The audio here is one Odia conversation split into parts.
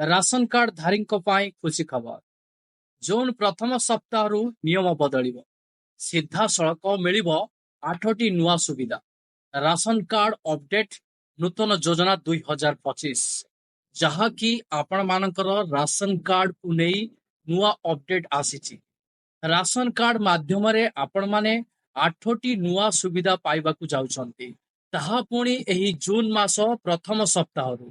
ରାସନ କାର୍ଡ ଧାରୀଙ୍କ ପାଇଁ ଖୁସି ଖବର। ଜୁନ ପ୍ରଥମ ସପ୍ତାହରୁ ନିୟମ ବଦଳିବ। ସିଧାସଳଖ ମିଳିବ 8ଟି ନୂଆ ସୁବିଧା। ରାସନ କାର୍ଡ ଅପଡେଟ୍ ନୂତନ ଯୋଜନା 2025, ଯାହାକି ଆପଣମାନଙ୍କର ରାସନ କାର୍ଡକୁ ନେଇ ନୂଆ ଅପଡେଟ୍ ଆସିଛି। ରାସନ କାର୍ଡ ମାଧ୍ୟମରେ ଆପଣମାନେ 8ଟି ନୂଆ ସୁବିଧା ପାଇବାକୁ ଯାଉଛନ୍ତି, ତାହା ପୁଣି ଏହି ଜୁନ ମାସ ପ୍ରଥମ ସପ୍ତାହରୁ।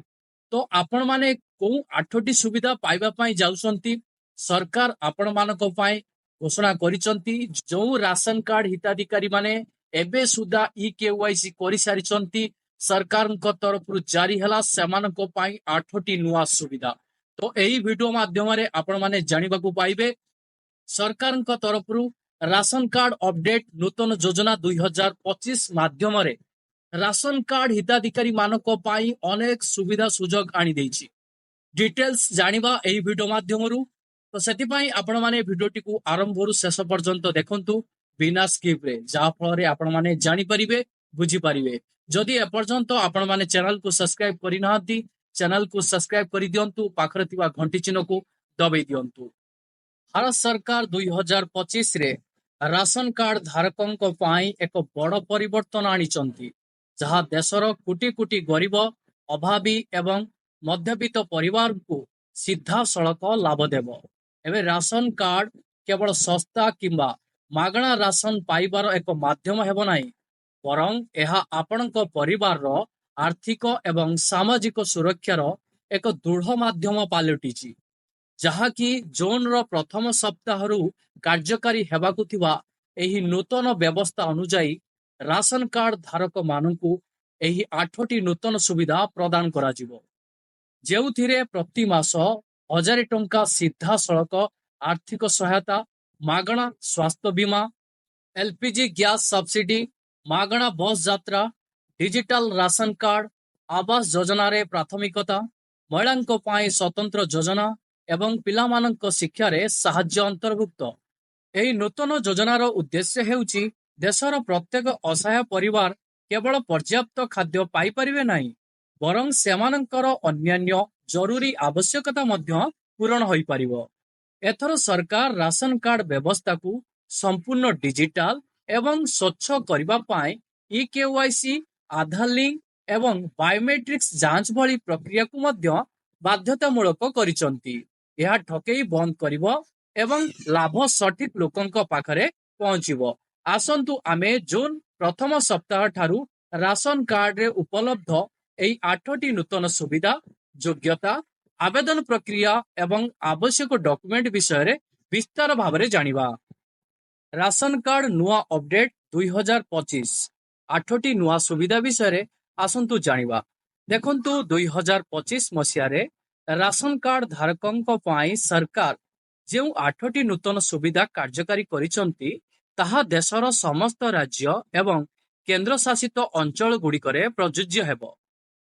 ତ ଆପଣମାନେ କୋଉ 8ଟି ସୁବିଧା ପାଇବା ପାଇଁ ଯାଉଛନ୍ତି? ସରକାର ଆପଣମାନଙ୍କ ପାଇଁ ଘୋଷଣା କରିଛନ୍ତି। ଯେଉଁ ରାସନ କାର୍ଡ ହିତାଧିକାରୀ ମାନେ ଏବେ ସୁଦ୍ଧା EKYC କରିସାରିଛନ୍ତି, ସରକାରଙ୍କ ତରଫରୁ ଜାରି ହେଲା ସେମାନଙ୍କ ପାଇଁ 8ଟି ନୂଆ ସୁବିଧା। ତ ଏହି ଭିଡିଓ ମାଧ୍ୟମରେ ଆପଣମାନେ ଜାଣିବାକୁ ପାଇବେ ସରକାରଙ୍କ ତରଫରୁ ରାସନ କାର୍ଡ ଅପଡେଟ୍ ନୂତନ ଯୋଜନା 2025 ମାଧ୍ୟମରେ ରାସନ କାର୍ଡ ହିତାଧିକାରୀ ମାନଙ୍କ ପାଇଁ ଅନେକ ସୁବିଧା ସୁଯୋଗ ଆଣିଦେଇଛି। ଡିଟେଲ୍ସ ଜାଣିବା ଏହି ଭିଡିଓ ମାଧ୍ୟମରୁ। ତ ସେଥିପାଇଁ ଆପଣମାନେ ଭିଡିଓଟିକୁ ଆରମ୍ଭରୁ ଶେଷ ପର୍ଯ୍ୟନ୍ତ ଦେଖନ୍ତୁ ବିନା ସ୍କିପ୍ରେ, ଯାହା ଫଳରେ ଆପଣମାନେ ଜାଣିପାରିବେ, ବୁଝିପାରିବେ। ଯଦି ଏପର୍ଯ୍ୟନ୍ତ ଆପଣମାନେ ଚ୍ୟାନେଲକୁ ସବସ୍କ୍ରାଇବ କରିନାହାନ୍ତି, ଚ୍ୟାନେଲକୁ ସବସ୍କ୍ରାଇବ କରିଦିଅନ୍ତୁ, ପାଖରେ ଥିବା ଘଣ୍ଟି ଚିହ୍ନକୁ ଦବାଇ ଦିଅନ୍ତୁ। ଭାରତ ସରକାର 2025ରେ ରାସନ କାର୍ଡ ଧାରକଙ୍କ ପାଇଁ ଏକ ବଡ଼ ପରିବର୍ତ୍ତନ ଆଣିଛନ୍ତି, ଯାହା ଦେଶର କୋଟି କୋଟି ଗରିବ, ଅଭାବୀ ଏବଂ ମଧ୍ୟବିତ୍ତ ପରିବାରକୁ ସିଧାସଳଖ ଲାଭ ଦେବ। ଏବେ ରାସନ କାର୍ଡ କେବଳ ଶସ୍ତା କିମ୍ବା ମାଗଣା ରାସନ ପାଇବାର ଏକ ମାଧ୍ୟମ ହେବ ନାହିଁ, ବରଂ ଏହା ଆପଣଙ୍କ ପରିବାରର ଆର୍ଥିକ ଏବଂ ସାମାଜିକ ସୁରକ୍ଷାର ଏକ ଦୃଢ଼ ମାଧ୍ୟମ ପାଲଟିଛି, ଯାହାକି ଜୁନର ପ୍ରଥମ ସପ୍ତାହରୁ କାର୍ଯ୍ୟକାରୀ ହେବାକୁ ଥିବା ଏହି ନୂତନ ବ୍ୟବସ୍ଥା ଅନୁଯାୟୀ ରାସନ କାର୍ଡ ଧାରକ ମାନଙ୍କୁ ଏହି 8ଟି ନୂତନ ସୁବିଧା ପ୍ରଦାନ କରାଯିବ, ଯେଉଁଥିରେ ପ୍ରତି ମାସ 1000 ଟଙ୍କା ସିଧାସଳଖ ଆର୍ଥିକ ସହାୟତା, ମାଗଣା ସ୍ୱାସ୍ଥ୍ୟ ବୀମା, LPG ଗ୍ୟାସ୍ ସବସିଡି, ମାଗଣା ବସ୍ ଯାତ୍ରା, ଡିଜିଟାଲ ରାସନ କାର୍ଡ, ଆବାସ ଯୋଜନାରେ ପ୍ରାଥମିକତା, ମହିଳାଙ୍କ ପାଇଁ ସ୍ୱତନ୍ତ୍ର ଯୋଜନା ଏବଂ ପିଲାମାନଙ୍କ ଶିକ୍ଷାରେ ସାହାଯ୍ୟ ଅନ୍ତର୍ଭୁକ୍ତ। ଏହି ନୂତନ ଯୋଜନାର ଉଦ୍ଦେଶ୍ୟ ହେଉଛି ଦେଶର ପ୍ରତ୍ୟେକ ଅସହାୟ ପରିବାର କେବଳ ପର୍ଯ୍ୟାପ୍ତ ଖାଦ୍ୟ ପାଇପାରିବେ ନାହିଁ, ବରଂ ସେମାନଙ୍କର ଅନ୍ୟାନ୍ୟ ଜରୁରୀ ଆବଶ୍ୟକତା ମଧ୍ୟ ପୂରଣ ହୋଇପାରିବ। ଏଥର ସରକାର ରାସନ କାର୍ଡ ବ୍ୟବସ୍ଥାକୁ ସମ୍ପୂର୍ଣ୍ଣ ଡିଜିଟାଲ ଏବଂ ସ୍ୱଚ୍ଛ କରିବା ପାଇଁ EKYC, ଆଧାର ଲିଙ୍କ ଏବଂ ବାୟୋମେଟ୍ରିକ୍ସ ଯାଞ୍ଚ ଭଳି ପ୍ରକ୍ରିୟାକୁ ମଧ୍ୟ ବାଧ୍ୟତାମୂଳକ କରିଛନ୍ତି। ଏହା ଠକେଇ ବନ୍ଦ କରିବ ଏବଂ ଲାଭ ସଠିକ ଲୋକଙ୍କ ପାଖରେ ପହଞ୍ଚିବ। ଆସନ୍ତୁ ଆମେ ଜୁନ ପ୍ରଥମ ସପ୍ତାହ ଠାରୁ ରାସନ କାର୍ଡରେ ଉପଲବ୍ଧ ଏହି 8ଟି ନୂତନ ସୁବିଧା, ଯୋଗ୍ୟତା, ଆବେଦନ ପ୍ରକ୍ରିୟା ଏବଂ ଆବଶ୍ୟକ ଡକ୍ୟୁମେଣ୍ଟ ବିଷୟରେ ବିସ୍ତାର ଭାବରେ ଜାଣିବା। ରାସନ କାର୍ଡ ନୂଆ ଅପଡେଟ୍ 2025, 8ଟି ନୂଆ ସୁବିଧା ବିଷୟରେ ଆସନ୍ତୁ ଜାଣିବା। ଦେଖନ୍ତୁ, 2025 ମସିହାରେ ରାସନ କାର୍ଡ ଧାରକଙ୍କ ପାଇଁ ସରକାର ଯେଉଁ 8ଟି ନୂତନ ସୁବିଧା କାର୍ଯ୍ୟକାରୀ କରିଛନ୍ତି, ତାହା ଦେଶର ସମସ୍ତ ରାଜ୍ୟ ଏବଂ କେନ୍ଦ୍ରଶାସିତ ଅଞ୍ଚଳ ଗୁଡ଼ିକରେ ପ୍ରଯୁଜ୍ୟ ହେବ।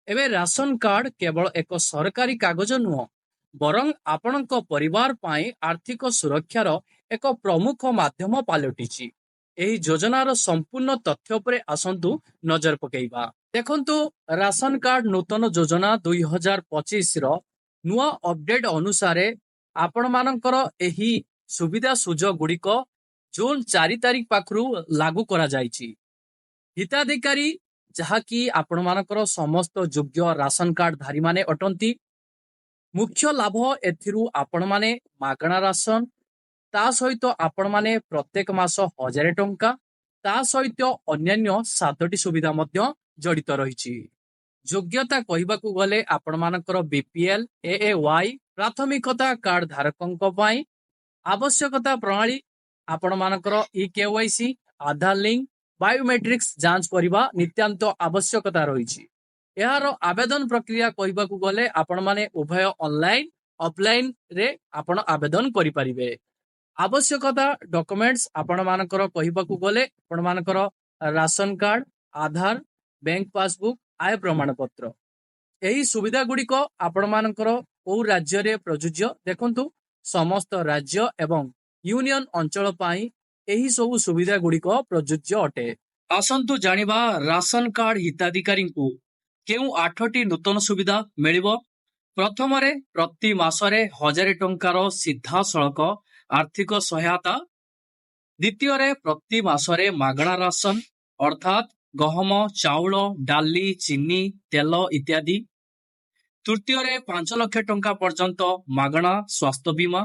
ଏବେ ରାସନ କାର୍ଡ କେବଳ ଏକ ସରକାରୀ କାଗଜ ନୁହଁ, ବରଂ ଆପଣଙ୍କ ପରିବାର ପାଇଁ ଆର୍ଥିକ ସୁରକ୍ଷାର ଏକ ପ୍ରମୁଖ ମାଧ୍ୟମ ପାଲଟିଛି। ଏହି ଯୋଜନାର ସମ୍ପୂର୍ଣ୍ଣ ତଥ୍ୟ ଉପରେ ଆସନ୍ତୁ ନଜର ପକାଇବା। ଦେଖନ୍ତୁ, ରାସନ କାର୍ଡ ନୂତନ ଯୋଜନା 2025ର ନୂଆ ଅପଡେଟ୍ ଅନୁସାରେ ଆପଣମାନଙ୍କର ଏହି ସୁବିଧା ସୁଯୋଗ ଗୁଡ଼ିକ ଜୁନ 4 ତାରିଖ ପାଖରୁ ଲାଗୁ କରାଯାଇଛି। ହିତାଧିକାରୀ, ଯାହାକି ଆପଣମାନଙ୍କର ସମସ୍ତ ଯୋଗ୍ୟ ରାସନ କାର୍ଡ ଧାରୀମାନେ ଅଟନ୍ତି। ମୁଖ୍ୟ ଲାଭ ଏଥିରୁ ଆପଣମାନେ ମାଗଣା ରାସନ, ତା ସହିତ ଆପଣମାନେ ପ୍ରତ୍ୟେକ ମାସ 1000 ଟଙ୍କା, ତା ସହିତ ଅନ୍ୟାନ୍ୟ 7ଟି ସୁବିଧା ମଧ୍ୟ ଜଡ଼ିତ ରହିଛି। ଯୋଗ୍ୟତା କହିବାକୁ ଗଲେ ଆପଣମାନଙ୍କର BPL, AAY ପ୍ରାଥମିକତା କାର୍ଡ ଧାରକଙ୍କ ପାଇଁ ଆବଶ୍ୟକତା ପ୍ରଣାଳୀ, ଆପଣମାନଙ୍କର EKYC, ଆଧାର ଲିଙ୍କ, ବାୟୋମେଟ୍ରିକ୍ସ ଯାଞ୍ଚ କରିବା ନିତ୍ୟାନ୍ତ ଆବଶ୍ୟକତା ରହିଛି। ଏହାର ଆବେଦନ ପ୍ରକ୍ରିୟା କହିବାକୁ ଗଲେ ଆପଣମାନେ ଉଭୟ ଅନଲାଇନ, ଅଫଲାଇନ ରେ ଆପଣ ଆବେଦନ କରିପାରିବେ। ଆବଶ୍ୟକତା ଡକ୍ୟୁମେଣ୍ଟସ ଆପଣମାନଙ୍କର କହିବାକୁ ଗଲେ ଆପଣମାନଙ୍କର ରାସନ କାର୍ଡ, ଆଧାର, ବ୍ୟାଙ୍କ ପାସବୁକ୍, ଆୟ ପ୍ରମାଣପତ୍ର। ଏହି ସୁବିଧା ଗୁଡ଼ିକ ଆପଣମାନଙ୍କର କୋଉ ରାଜ୍ୟରେ ପ୍ରଯୁଜ୍ୟ? ଦେଖନ୍ତୁ, ସମସ୍ତ ରାଜ୍ୟ ଏବଂ ୟୁନିୟନ ଅଞ୍ଚଳ ପାଇଁ ଏହି ସବୁ ସୁବିଧା ଗୁଡ଼ିକ ପ୍ରଯୁଜ୍ୟ ଅଟେ। ଆସନ୍ତୁ ଜାଣିବା ରାସନ କାର୍ଡ ହିତାଧିକାରୀଙ୍କୁ କେଉଁ 8ଟି ନୂତନ ସୁବିଧା ମିଳିବ। ପ୍ରଥମରେ ପ୍ରତି ମାସରେ 1000 ଟଙ୍କାର ସିଧାସଳଖ ଆର୍ଥିକ ସହାୟତା। ଦ୍ୱିତୀୟରେ ପ୍ରତି ମାସରେ ମାଗଣା ରାସନ ଅର୍ଥାତ୍ ଗହମ, ଚାଉଳ, ଡାଲି, ଚିନି, ତେଲ ଇତ୍ୟାଦି। ତୃତୀୟରେ 5 ଲକ୍ଷ ଟଙ୍କା ପର୍ଯ୍ୟନ୍ତ ମାଗଣା ସ୍ୱାସ୍ଥ୍ୟ ବୀମା।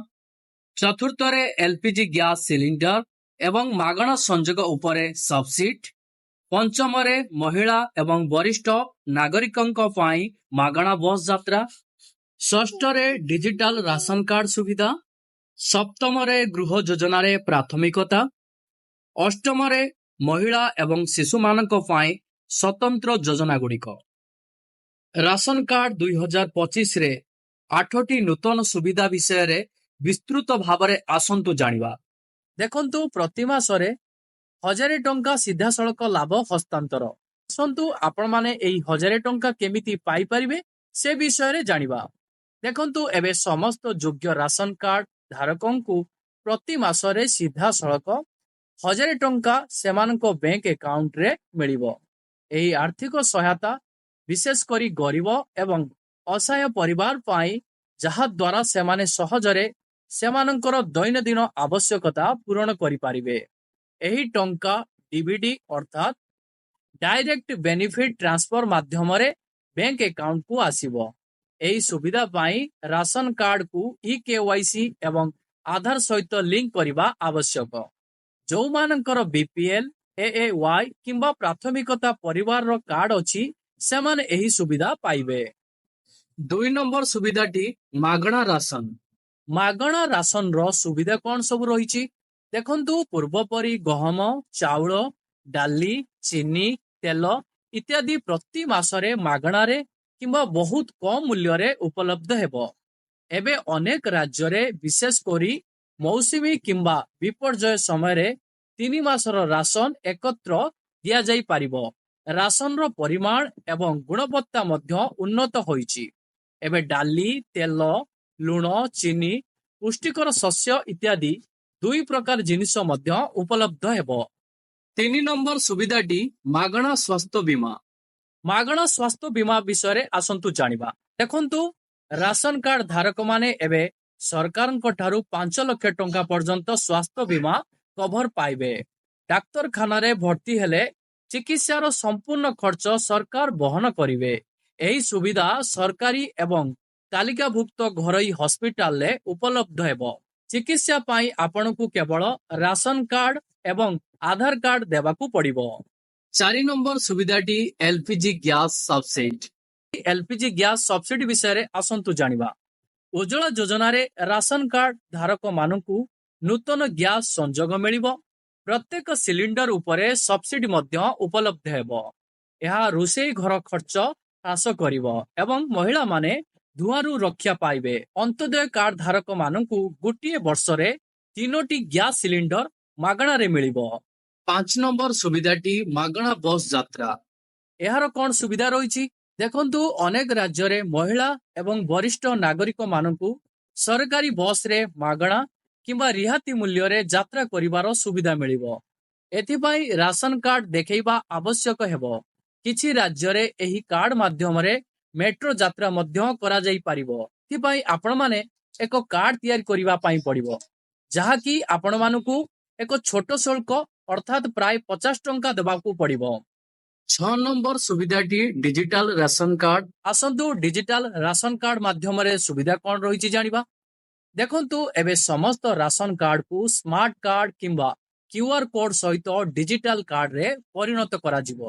ଚତୁର୍ଥରେ ଏଲପିଜି ଗ୍ୟାସ୍ ସିଲିଣ୍ଡର ଏବଂ ମାଗଣା ସଂଯୋଗ ଉପରେ ସବସିଡି। ପଞ୍ଚମରେ ମହିଳା ଏବଂ ବରିଷ୍ଠ ନାଗରିକଙ୍କ ପାଇଁ ମାଗଣା ବସ୍ ଯାତ୍ରା। ଷଷ୍ଠରେ ଡିଜିଟାଲ ରାସନ କାର୍ଡ ସୁବିଧା। ସପ୍ତମରେ ଗୃହ ଯୋଜନାରେ ପ୍ରାଥମିକତା। ଅଷ୍ଟମରେ ମହିଳା ଏବଂ ଶିଶୁମାନଙ୍କ ପାଇଁ ସ୍ୱତନ୍ତ୍ର ଯୋଜନାଗୁଡ଼ିକ। ରାସନ କାର୍ଡ 2025ରେ 8ଟି ନୂତନ ସୁବିଧା ବିଷୟରେ ବିସ୍ତୃତ ଭାବରେ ଆସନ୍ତୁ ଜାଣିବା। ଦେଖନ୍ତୁ, ପ୍ରତି ମାସରେ 1000 ଟଙ୍କା ସିଧାସଳଖ ଲାଭ ହସ୍ତାନ୍ତର। ଆସନ୍ତୁ ଆପଣମାନେ ଏହି 1000 ଟଙ୍କା କେମିତି ପାଇପାରିବେ ସେ ବିଷୟରେ ଜାଣିବା। ଦେଖନ୍ତୁ, ଏବେ ସମସ୍ତ ଯୋଗ୍ୟ ରାସନ କାର୍ଡ ଧାରକଙ୍କୁ ପ୍ରତି ମାସରେ ସିଧାସଳଖ 1000 ଟଙ୍କା ସେମାନଙ୍କ ବ୍ୟାଙ୍କ ଆକାଉଣ୍ଟରେ ମିଳିବ। ଏହି ଆର୍ଥିକ ସହାୟତା ବିଶେଷ କରି ଗରିବ ଏବଂ ଅସହାୟ ପରିବାର ପାଇଁ, ଯାହା ଦ୍ୱାରା ସେମାନେ ସହଜରେ ସେମାନଙ୍କର ଦୈନନ୍ଦିନ ଆବଶ୍ୟକତା ପୂରଣ କରିପାରିବେ। ଏହି ଟଙ୍କା ଡିବିଟି ଅର୍ଥାତ୍ ଡାଇରେକ୍ଟ ବେନିଫିଟ ଟ୍ରାନ୍ସଫର ମାଧ୍ୟମରେ ବ୍ୟାଙ୍କ ଆକାଉଣ୍ଟକୁ ଆସିବ। ଏହି ସୁବିଧା ପାଇଁ ରାସନ କାର୍ଡକୁ ଇକେୱାଇସି ଏବଂ ଆଧାର ସହିତ ଲିଙ୍କ କରିବା ଆବଶ୍ୟକ। ଯେଉଁମାନଙ୍କର ବିପିଏଲ, ଏଏୱାଇ କିମ୍ବା ପ୍ରାଥମିକତା ପରିବାରର କାର୍ଡ ଅଛି ସେମାନେ ଏହି ସୁବିଧା ପାଇବେ। 2 ନମ୍ବର ସୁବିଧାଟି ମାଗଣା ରାସନ। ମାଗଣା ରାସନର ସୁବିଧା କ'ଣ ସବୁ ରହିଛି? ଦେଖନ୍ତୁ, ପୂର୍ବପରି ଗହମ, ଚାଉଳ, ଡାଲି, ଚିନି, ତେଲ ଇତ୍ୟାଦି ପ୍ରତି ମାସରେ ମାଗଣାରେ କିମ୍ବା ବହୁତ କମ୍ ମୂଲ୍ୟରେ ଉପଲବ୍ଧ ହେବ। ଏବେ ଅନେକ ରାଜ୍ୟରେ ବିଶେଷ କରି ମୌସୁମୀ କିମ୍ବା ବିପର୍ଯ୍ୟୟ ସମୟରେ 3 ମାସର ରାସନ ଏକତ୍ର ଦିଆଯାଇପାରିବ। ରାସନର ପରିମାଣ ଏବଂ ଗୁଣବତ୍ତା ମଧ୍ୟ ଉନ୍ନତ ହୋଇଛି। ଏବେ ଡାଲି, ତେଲ, ଲୁଣ, ଚିନି, ପୁଷ୍ଟିକର ଶସ୍ୟ ଇତ୍ୟାଦି 2 ପ୍ରକାର ଜିନିଷ ମଧ୍ୟ ଉପଲବ୍ଧ ହେବ। 3 ନମ୍ବର ସୁବିଧାଟି ମାଗଣା ସ୍ୱାସ୍ଥ୍ୟ ବୀମା। ମାଗଣା ସ୍ୱାସ୍ଥ୍ୟ ବୀମା ବିଷୟରେ ଆସନ୍ତୁ ଜାଣିବା। ଦେଖନ୍ତୁ, ରାସନ କାର୍ଡ ଧାରକମାନେ ଏବେ ସରକାରଙ୍କ ଠାରୁ 5 ଲକ୍ଷ ଟଙ୍କା ପର୍ଯ୍ୟନ୍ତ ସ୍ୱାସ୍ଥ୍ୟ ବୀମା କଭର ପାଇବେ। ଡାକ୍ତରଖାନାରେ ଭର୍ତ୍ତି ହେଲେ ଚିକିତ୍ସାର ସମ୍ପୂର୍ଣ୍ଣ ଖର୍ଚ୍ଚ ସରକାର ବହନ କରିବେ। ଏହି ସୁବିଧା ସରକାରୀ ଏବଂ ତାଲିକାଭୁକ୍ତ ଘରୋଇ ହସ୍ପିଟାଲରେ ଉପଲବ୍ଧ ହେବ। ଚିକିତ୍ସା ପାଇଁ ଆପଣଙ୍କୁ କେବଳ ରାସନ କାର୍ଡ ଏବଂ ଆଧାର କାର୍ଡ ଦେବାକୁ ପଡ଼ିବ। 4 ନମ୍ବର ସୁବିଧାଟି LPG gas subsidy. LPG gas subsidy ବିଷୟରେ ଆସନ୍ତୁ ଜାଣିବା। ଉଜ୍ଜ୍ୱଳା ଯୋଜନାରେ ରାସନ କାର୍ଡ ଧାରକମାନଙ୍କୁ ନୂତନ ଗ୍ୟାସ୍ ସଂଯୋଗ ମିଳିବ। ପ୍ରତ୍ୟେକ ସିଲିଣ୍ଡର ଉପରେ ସବସିଡି ମଧ୍ୟ ଉପଲବ୍ଧ ହେବ। ଏହା ରୋଷେଇ ଘର ଖର୍ଚ୍ଚ ହ୍ରାସ କରିବ ଏବଂ ମହିଳାମାନେ ଧୂଆଁରୁ ରକ୍ଷା ପାଇବେ। ଅନ୍ତୋଦୟ କାର୍ଡ ଧାରକମାନଙ୍କୁ ଗୋଟିଏ ବର୍ଷରେ 3ଟି ଗ୍ୟାସ୍ ସିଲିଣ୍ଡର ମାଗଣାରେ ମିଳିବ। 5 ନମ୍ବର ସୁବିଧାଟି ମାଗଣା ବସ୍ ଯାତ୍ରା। ଏହାର କ'ଣ ସୁବିଧା ରହିଛି? ଦେଖନ୍ତୁ, ଅନେକ ରାଜ୍ୟରେ ମହିଳା ଏବଂ ବରିଷ୍ଠ ନାଗରିକମାନଙ୍କୁ ସରକାରୀ ବସ୍ରେ ମାଗଣା କିମ୍ବା ରିହାତି ମୂଲ୍ୟରେ ଯାତ୍ରା କରିବାର ସୁବିଧା ମିଳିବ। ଏଥିପାଇଁ ରାସନ କାର୍ଡ ଦେଖାଇବା ଆବଶ୍ୟକ ହେବ। କିଛି ରାଜ୍ୟରେ ଏହି କାର୍ଡ ମାଧ୍ୟମରେ ମେଟ୍ରୋ ଯାତ୍ରା ମଧ୍ୟ କରାଯାଇପାରିବ। ଏଥିପାଇଁ ଆପଣମାନେ ଏକ କାର୍ଡ ତିଆରି କରିବା ପାଇଁ ପଡ଼ିବ, ଯାହାକି ଆପଣମାନଙ୍କୁ ଏକ ଛୋଟ ଶୁଳ୍କ ଅର୍ଥାତ୍ ପ୍ରାୟ 50 ଟଙ୍କା ଦେବାକୁ ପଡ଼ିବ। 6 ନମ୍ବର ସୁବିଧାଟି ଡିଜିଟାଲ ରାସନ କାର୍ଡ। ଆସନ୍ତୁ, ଡିଜିଟାଲ ରାସନ କାର୍ଡ ମାଧ୍ୟମରେ ସୁବିଧା କ'ଣ ରହିଛି ଜାଣିବା। ଦେଖନ୍ତୁ, ଏବେ ସମସ୍ତ ରାସନ କାର୍ଡକୁ ସ୍ମାର୍ଟ କାର୍ଡ କିମ୍ବା କ୍ୟୁଆର କୋଡ ସହିତ ଡିଜିଟାଲ କାର୍ଡରେ ପରିଣତ କରାଯିବ।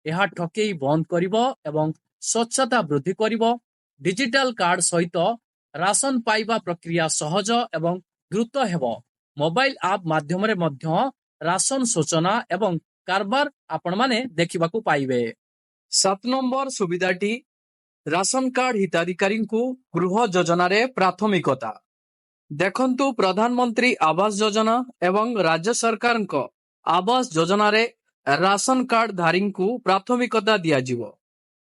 ଏହା ଠକେଇ ବନ୍ଦ କରିବ ଏବଂ ସ୍ୱଚ୍ଛତା ବୃଦ୍ଧି କରିବ। ଡିଜିଟାଲ କାର୍ଡ ସହିତ ରାସନ ପାଇବା ପ୍ରକ୍ରିୟା ସହଜ ଏବଂ ଦ୍ରୁତ ହେବ। ମୋବାଇଲ ଆପ୍ ମାଧ୍ୟମରେ ମଧ୍ୟ ରାସନ ସୂଚନା ଏବଂ କାରବାର ଆପଣମାନେ ଦେଖିବାକୁ ପାଇବେ। 7 ନମ୍ବର ସୁବିଧାଟି ରାସନ କାର୍ଡ ହିତାଧିକାରୀଙ୍କୁ ଗୃହ ଯୋଜନାରେ ପ୍ରାଥମିକତା। ଦେଖନ୍ତୁ, ପ୍ରଧାନମନ୍ତ୍ରୀ ଆବାସ ଯୋଜନା ଏବଂ ରାଜ୍ୟ ସରକାରଙ୍କ ଆବାସ ଯୋଜନାରେ ରାସନ କାର୍ଡ ଧାରୀଙ୍କୁ ପ୍ରାଥମିକତା ଦିଆଯିବ।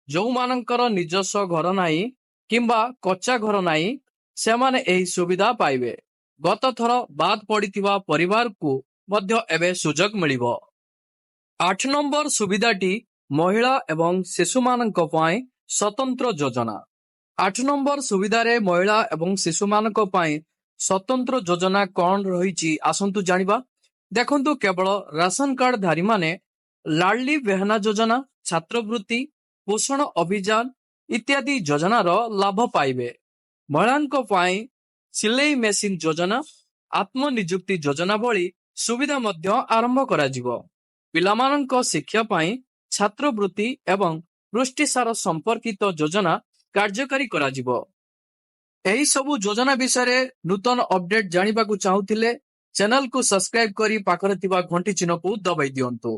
ଯେଉଁମାନଙ୍କର ନିଜସ୍ୱ ଘର ନାହିଁ କିମ୍ବା କଚ୍ଚା ଘର ନାହିଁ ସେମାନେ ଏହି ସୁବିଧା ପାଇବେ। ଗତ ଥର ବାଦ ପଡ଼ିଥିବା ପରିବାରକୁ ମଧ୍ୟ ଏବେ ସୁଯୋଗ ମିଳିବ। 8 ନମ୍ବର ସୁବିଧାଟି ମହିଳା ଏବଂ ଶିଶୁମାନଙ୍କ ପାଇଁ ସ୍ୱତନ୍ତ୍ର ଯୋଜନା। 8 ନମ୍ବର ସୁବିଧାରେ ମହିଳା ଏବଂ ଶିଶୁମାନଙ୍କ ପାଇଁ ସ୍ୱତନ୍ତ୍ର ଯୋଜନା କ'ଣ ରହିଛି ଆସନ୍ତୁ ଜାଣିବା। ଦେଖନ୍ତୁ କେବଳ ରାସନ କାର୍ଡ ଧାରୀମାନେ ଲାଡଲି ବେହେନା ଯୋଜନା, ଛାତ୍ରବୃତ୍ତି, ପୋଷଣ ଅଭିଯାନ ଇତ୍ୟାଦି ଯୋଜନାର ଲାଭ ପାଇବେ। ମହିଳାଙ୍କ ପାଇଁ ସିଲେଇ ମେସିନ ଯୋଜନା, ଆତ୍ମନିଯୁକ୍ତି ଯୋଜନା ଭଳି ସୁବିଧା ମଧ୍ୟ ଆରମ୍ଭ କରାଯିବ। ପିଲାମାନଙ୍କ ଶିକ୍ଷା ପାଇଁ ଛାତ୍ରବୃତ୍ତି ଏବଂ ପୁଷ୍ଟିସାର ସମ୍ପର୍କିତ ଯୋଜନା କାର୍ଯ୍ୟକାରୀ କରାଯିବ। ଏହି ସବୁ ଯୋଜନା ବିଷୟରେ ନୂତନ ଅପଡେଟ୍ ଜାଣିବାକୁ ଚାହୁଁଥିଲେ ଚ୍ୟାନେଲକୁ ସବସ୍କ୍ରାଇବ କରି ପାଖରେ ଥିବା ଘଣ୍ଟି ଚିହ୍ନକୁ ଦବାଇ ଦିଅନ୍ତୁ।